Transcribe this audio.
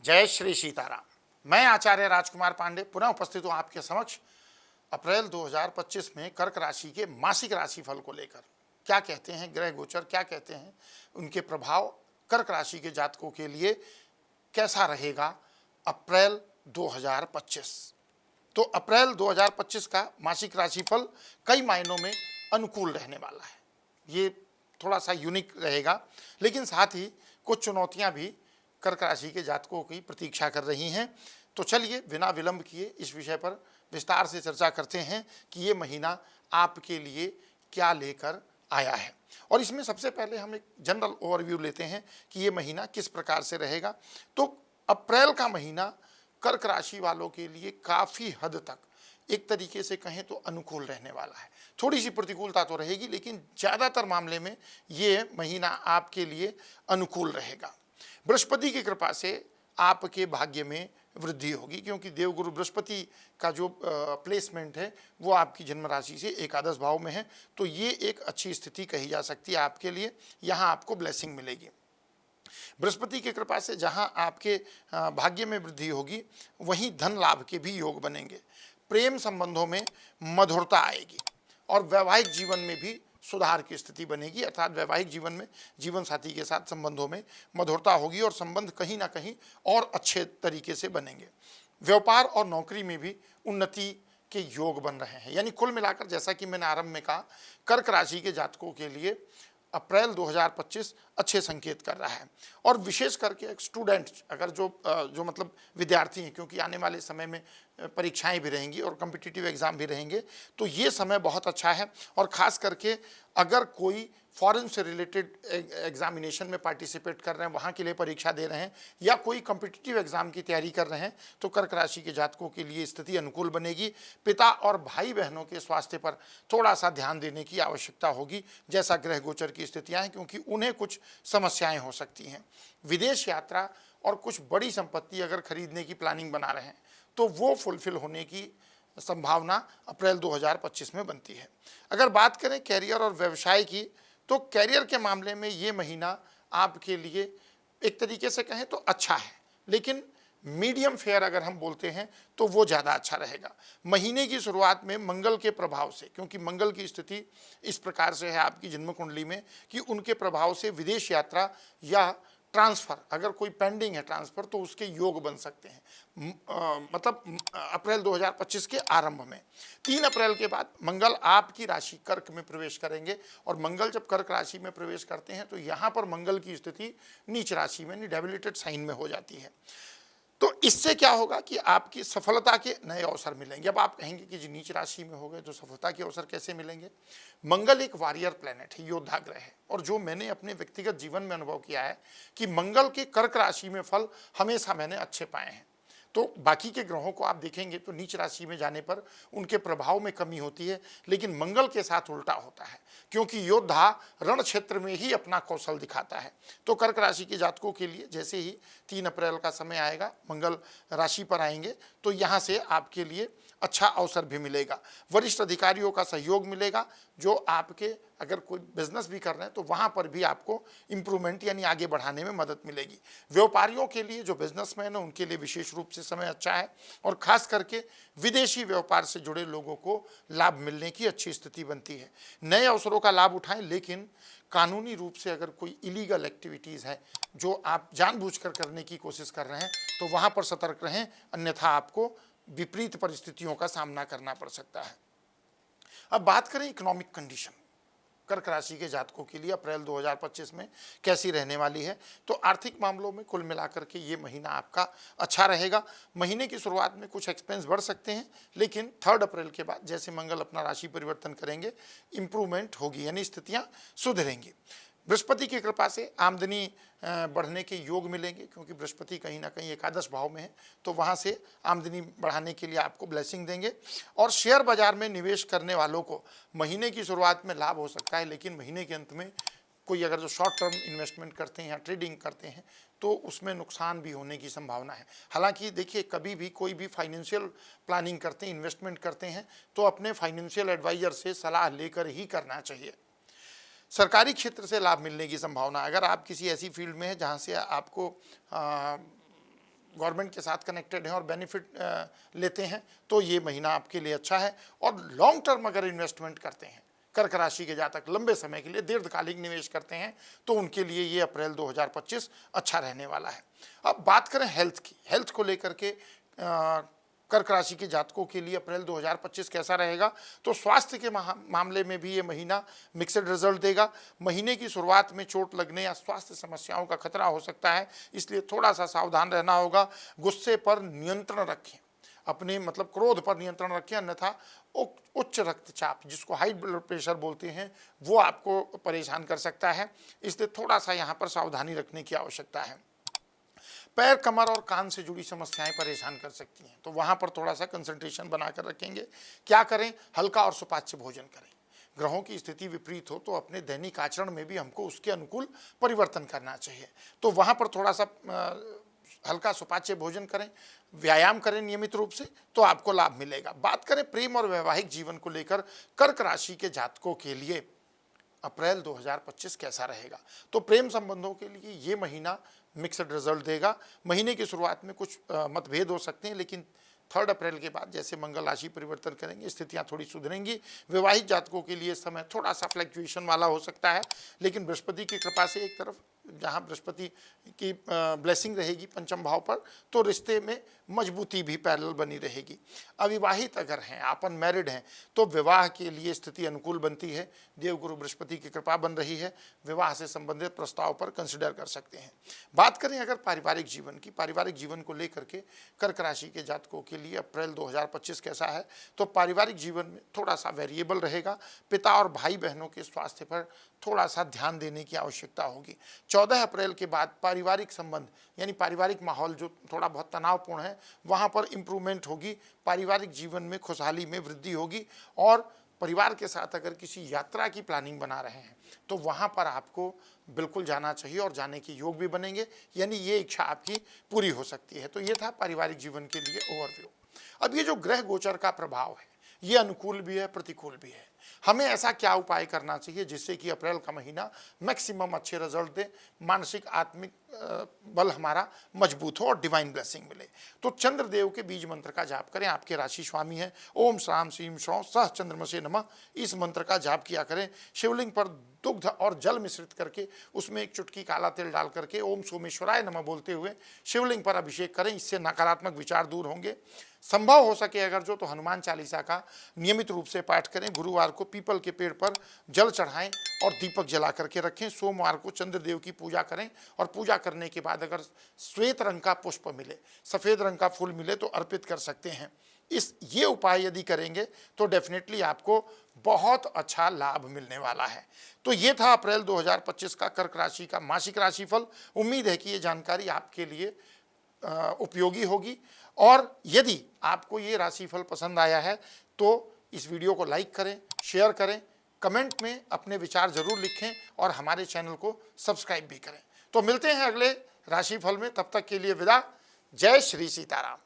जय श्री सीताराम। मैं आचार्य राजकुमार पांडे पुनः उपस्थित हूँ आपके समक्ष अप्रैल 2025 में कर्क राशि के मासिक राशिफल को लेकर। क्या कहते हैं ग्रह गोचर, क्या कहते हैं उनके प्रभाव कर्क राशि के जातकों के लिए कैसा रहेगा अप्रैल 2025। तो अप्रैल 2025 का मासिक राशिफल कई मायनों में अनुकूल रहने वाला है। ये थोड़ा सा यूनिक रहेगा, लेकिन साथ ही कुछ चुनौतियां भी कर्क राशि के जातकों की प्रतीक्षा कर रही हैं। तो चलिए बिना विलंब किए इस विषय पर विस्तार से चर्चा करते हैं कि ये महीना आपके लिए क्या लेकर आया है। और इसमें सबसे पहले हम एक जनरल ओवरव्यू लेते हैं कि ये महीना किस प्रकार से रहेगा। तो अप्रैल का महीना कर्क राशि वालों के लिए काफ़ी हद तक एक तरीके से कहें तो अनुकूल रहने वाला है। थोड़ी सी प्रतिकूलता तो रहेगी, लेकिन ज़्यादातर मामले में ये महीना आपके लिए अनुकूल रहेगा। बृहस्पति की कृपा से आपके भाग्य में वृद्धि होगी, क्योंकि देवगुरु बृहस्पति का जो प्लेसमेंट है वो आपकी जन्म राशि से एकादश भाव में है। तो ये एक अच्छी स्थिति कही जा सकती है आपके लिए। यहाँ आपको ब्लेसिंग मिलेगी। बृहस्पति की कृपा से जहाँ आपके भाग्य में वृद्धि होगी, वहीं धन लाभ के भी योग बनेंगे। प्रेम संबंधों में मधुरता आएगी और वैवाहिक जीवन में भी सुधार की स्थिति बनेगी, अर्थात वैवाहिक जीवन में जीवन साथी के साथ संबंधों में मधुरता होगी और संबंध कहीं ना कहीं और अच्छे तरीके से बनेंगे। व्यापार और नौकरी में भी उन्नति के योग बन रहे हैं। यानी कुल मिलाकर, जैसा कि मैंने आरंभ में कहा, कर्क राशि के जातकों के लिए अप्रैल 2025 अच्छे संकेत कर रहा है। और विशेष करके एक स्टूडेंट, अगर जो मतलब विद्यार्थी हैं, क्योंकि आने वाले समय में परीक्षाएं भी रहेंगी और कॉम्पिटिटिव एग्ज़ाम भी रहेंगे, तो ये समय बहुत अच्छा है। और ख़ास करके अगर कोई फॉरेन से रिलेटेड एग्जामिनेशन में पार्टिसिपेट कर रहे हैं, वहाँ के लिए परीक्षा दे रहे हैं, या कोई कॉम्पिटिटिव एग्ज़ाम की तैयारी कर रहे हैं, तो कर्क राशि के जातकों के लिए स्थिति अनुकूल बनेगी। पिता और भाई बहनों के स्वास्थ्य पर थोड़ा सा ध्यान देने की आवश्यकता होगी, जैसा ग्रह गोचर की स्थितियाँ हैं, क्योंकि उन्हें कुछ समस्याएं हो सकती हैं। विदेश यात्रा और कुछ बड़ी संपत्ति अगर खरीदने की प्लानिंग बना रहे हैं, तो वो फुलफिल होने की संभावना अप्रैल 2025 में बनती है। अगर बात करें कैरियर और व्यवसाय की, तो कैरियर के मामले में ये महीना आपके लिए एक तरीके से कहें तो अच्छा है, लेकिन मीडियम फेयर अगर हम बोलते हैं तो वो ज़्यादा अच्छा रहेगा। महीने की शुरुआत में मंगल के प्रभाव से, क्योंकि मंगल की स्थिति इस प्रकार से है आपकी जन्म कुंडली में कि उनके प्रभाव से विदेश यात्रा या ट्रांसफ़र, अगर कोई पेंडिंग है ट्रांसफ़र, तो उसके योग बन सकते हैं। मतलब अप्रैल 2025 के आरंभ में 3 अप्रैल के बाद मंगल आपकी राशि कर्क में प्रवेश करेंगे। और मंगल जब कर्क राशि में प्रवेश करते हैं तो यहाँ पर मंगल की स्थिति नीच राशि में, डेबिलिटेड साइन में हो जाती है। तो इससे क्या होगा कि आपकी सफलता के नए अवसर मिलेंगे। अब आप कहेंगे कि जी नीच राशि में हो गए तो सफलता के अवसर कैसे मिलेंगे? मंगल एक वॉरियर प्लेनेट है, योद्धा ग्रह है। और जो मैंने अपने व्यक्तिगत जीवन में अनुभव किया है कि मंगल के कर्क राशि में फल हमेशा मैंने अच्छे पाए हैं। तो बाकी के ग्रहों को आप देखेंगे तो नीच राशि में जाने पर उनके प्रभाव में कमी होती है, लेकिन मंगल के साथ उल्टा होता है, क्योंकि योद्धा रण क्षेत्र में ही अपना कौशल दिखाता है। तो कर्क राशि के जातकों के लिए जैसे ही 3 अप्रैल का समय आएगा, मंगल राशि पर आएंगे, तो यहाँ से आपके लिए अच्छा अवसर भी मिलेगा। वरिष्ठ अधिकारियों का सहयोग मिलेगा, जो आपके अगर कोई बिजनेस भी कर रहे हैं तो वहाँ पर भी आपको इम्प्रूवमेंट यानी आगे बढ़ाने में मदद मिलेगी। व्यापारियों के लिए, जो बिजनेसमैन हैं, उनके लिए विशेष रूप से समय अच्छा है। और खास करके विदेशी व्यापार से जुड़े लोगों को लाभ मिलने की अच्छी स्थिति बनती है। नए अवसरों का लाभ उठाएं, लेकिन कानूनी रूप से अगर कोई इलीगल एक्टिविटीज़ है जो आप जानबूझकर करने की कोशिश कर रहे हैं, तो वहाँ पर सतर्क रहें, अन्यथा आपको विपरीत परिस्थितियों का सामना करना पड़ सकता है। अब बात करें इकोनॉमिक कंडीशन कर्क राशि के जातकों के लिए अप्रैल 2025 में कैसी रहने वाली है। तो आर्थिक मामलों में कुल मिलाकर के ये महीना आपका अच्छा रहेगा। महीने की शुरुआत में कुछ एक्सपेंस बढ़ सकते हैं, लेकिन 3 अप्रैल के बाद जैसे मंगल अपना राशि परिवर्तन करेंगे, इम्प्रूवमेंट होगी, यानी स्थितियाँ सुधरेंगी। बृहस्पति की कृपा से आमदनी बढ़ने के योग मिलेंगे, क्योंकि बृहस्पति कहीं ना कहीं एकादश भाव में है, तो वहाँ से आमदनी बढ़ाने के लिए आपको ब्लेसिंग देंगे। और शेयर बाजार में निवेश करने वालों को महीने की शुरुआत में लाभ हो सकता है, लेकिन महीने के अंत में कोई अगर जो शॉर्ट टर्म इन्वेस्टमेंट करते हैं या ट्रेडिंग करते हैं तो उसमें नुकसान भी होने की संभावना है। हालांकि देखिए, कभी भी कोई भी फाइनेंशियल प्लानिंग करते हैं, इन्वेस्टमेंट करते हैं, तो अपने फाइनेंशियल एडवाइज़र से सलाह लेकर ही करना चाहिए। सरकारी क्षेत्र से लाभ मिलने की संभावना, अगर आप किसी ऐसी फील्ड में हैं जहाँ से आपको गवर्नमेंट के साथ कनेक्टेड हैं और बेनिफिट लेते हैं तो ये महीना आपके लिए अच्छा है। और लॉन्ग टर्म अगर इन्वेस्टमेंट करते हैं कर्क राशि के जातक, लंबे समय के लिए दीर्घकालिक निवेश करते हैं तो उनके लिए ये अप्रैल 2025 अच्छा रहने वाला है। अब बात करें हेल्थ की, हेल्थ को लेकर के कर्क राशि के जातकों के लिए अप्रैल 2025 कैसा रहेगा, तो स्वास्थ्य के मामले में भी ये महीना मिक्सड रिजल्ट देगा। महीने की शुरुआत में चोट लगने या स्वास्थ्य समस्याओं का खतरा हो सकता है, इसलिए थोड़ा सा सावधान रहना होगा। गुस्से पर नियंत्रण रखें, अपने मतलब क्रोध पर नियंत्रण रखें, अन्यथा उच्च रक्तचाप जिसको हाई ब्लड प्रेशर बोलते हैं वो आपको परेशान कर सकता है, इसलिए थोड़ा सा यहाँ पर सावधानी रखने की आवश्यकता है। पैर, कमर और कान से जुड़ी समस्याएं परेशान कर सकती हैं, तो वहाँ पर थोड़ा सा कंसंट्रेशन बनाकर रखेंगे। क्या करें, हल्का और सुपाच्य भोजन करें। ग्रहों की स्थिति विपरीत हो तो अपने दैनिक आचरण में भी हमको उसके अनुकूल परिवर्तन करना चाहिए, तो वहाँ पर थोड़ा सा हल्का सुपाच्य भोजन करें, व्यायाम करें नियमित रूप से, तो आपको लाभ मिलेगा। बात करें प्रेम और वैवाहिक जीवन को लेकर कर्क राशि के जातकों के लिए अप्रैल 2025 कैसा रहेगा, तो प्रेम संबंधों के लिए ये महीना मिक्सड रिजल्ट देगा। महीने की शुरुआत में कुछ मतभेद हो सकते हैं, लेकिन 3 अप्रैल के बाद जैसे मंगल राशि परिवर्तन करेंगे स्थितियां थोड़ी सुधरेंगी। वैवाहिक जातकों के लिए समय थोड़ा सा फ्लक्चुएशन वाला हो सकता है, लेकिन बृहस्पति की कृपा से एक तरफ जहां बृहस्पति की ब्लेसिंग रहेगी पंचम भाव पर, तो रिश्ते में मजबूती भी पैरेलल बनी रहेगी। अविवाहित अगर हैं, आप अनमैरिड हैं, तो विवाह के लिए स्थिति अनुकूल बनती है। देवगुरु बृहस्पति की कृपा बन रही है, विवाह से संबंधित प्रस्ताव पर कंसिडर कर सकते हैं। बात करें अगर पारिवारिक जीवन की, पारिवारिक जीवन को लेकर के कर्क राशि के जातकों के लिए अप्रैल 2025 कैसा है, तो पारिवारिक जीवन में थोड़ा सा वेरिएबल रहेगा। पिता और भाई बहनों के स्वास्थ्य पर थोड़ा सा ध्यान देने की आवश्यकता होगी। 14 अप्रैल के बाद पारिवारिक संबंध यानी पारिवारिक माहौल जो थोड़ा बहुत तनावपूर्ण है, वहाँ पर इम्प्रूवमेंट होगी। पारिवारिक जीवन में खुशहाली में वृद्धि होगी। और परिवार के साथ अगर किसी यात्रा की प्लानिंग बना रहे हैं तो वहाँ पर आपको बिल्कुल जाना चाहिए और जाने के योग भी बनेंगे, यानी ये इच्छा आपकी पूरी हो सकती है। तो ये था पारिवारिक जीवन के लिए ओवरव्यू। अब ये जो ग्रह गोचर का प्रभाव है ये अनुकूल भी है प्रतिकूल भी है। हमें ऐसा क्या उपाय करना चाहिए जिससे कि अप्रैल का महीना मैक्सिमम अच्छे रिजल्ट दे, मानसिक आत्मिक बल हमारा मजबूत हो और डिवाइन ब्लेसिंग मिले। तो चंद्रदेव के बीज मंत्र का जाप करें, आपके राशि स्वामी हैं। ओम श्राम श्रीम श्रौ सह चंद्रमसे नमः, इस मंत्र का जाप किया करें। शिवलिंग पर दुग्ध और जल मिश्रित करके उसमें एक चुटकी काला तिल डाल करके ओम सोमेश्वराय नमः बोलते हुए शिवलिंग पर अभिषेक करें, इससे नकारात्मक विचार दूर होंगे। संभव हो सके अगर जो तो हनुमान चालीसा का नियमित रूप से पाठ करें। गुरुवार को पीपल के पेड़ पर जल चढ़ाएं और दीपक जला करके रखें। सोमवार को चंद्रदेव की पूजा करें और पूजा करने के बाद अगर श्वेत रंग का पुष्प मिले, सफ़ेद रंग का फूल मिले तो अर्पित कर सकते हैं। ये उपाय यदि करेंगे तो डेफिनेटली आपको बहुत अच्छा लाभ मिलने वाला है। तो ये था अप्रैल 2025 का कर्क राशि का मासिक राशिफल। उम्मीद है कि ये जानकारी आपके लिए उपयोगी होगी। और यदि आपको ये राशिफल पसंद आया है तो इस वीडियो को लाइक करें, शेयर करें, कमेंट में अपने विचार जरूर लिखें और हमारे चैनल को सब्सक्राइब भी करें। तो मिलते हैं अगले राशिफल में, तब तक के लिए विदा। जय श्री सीताराम।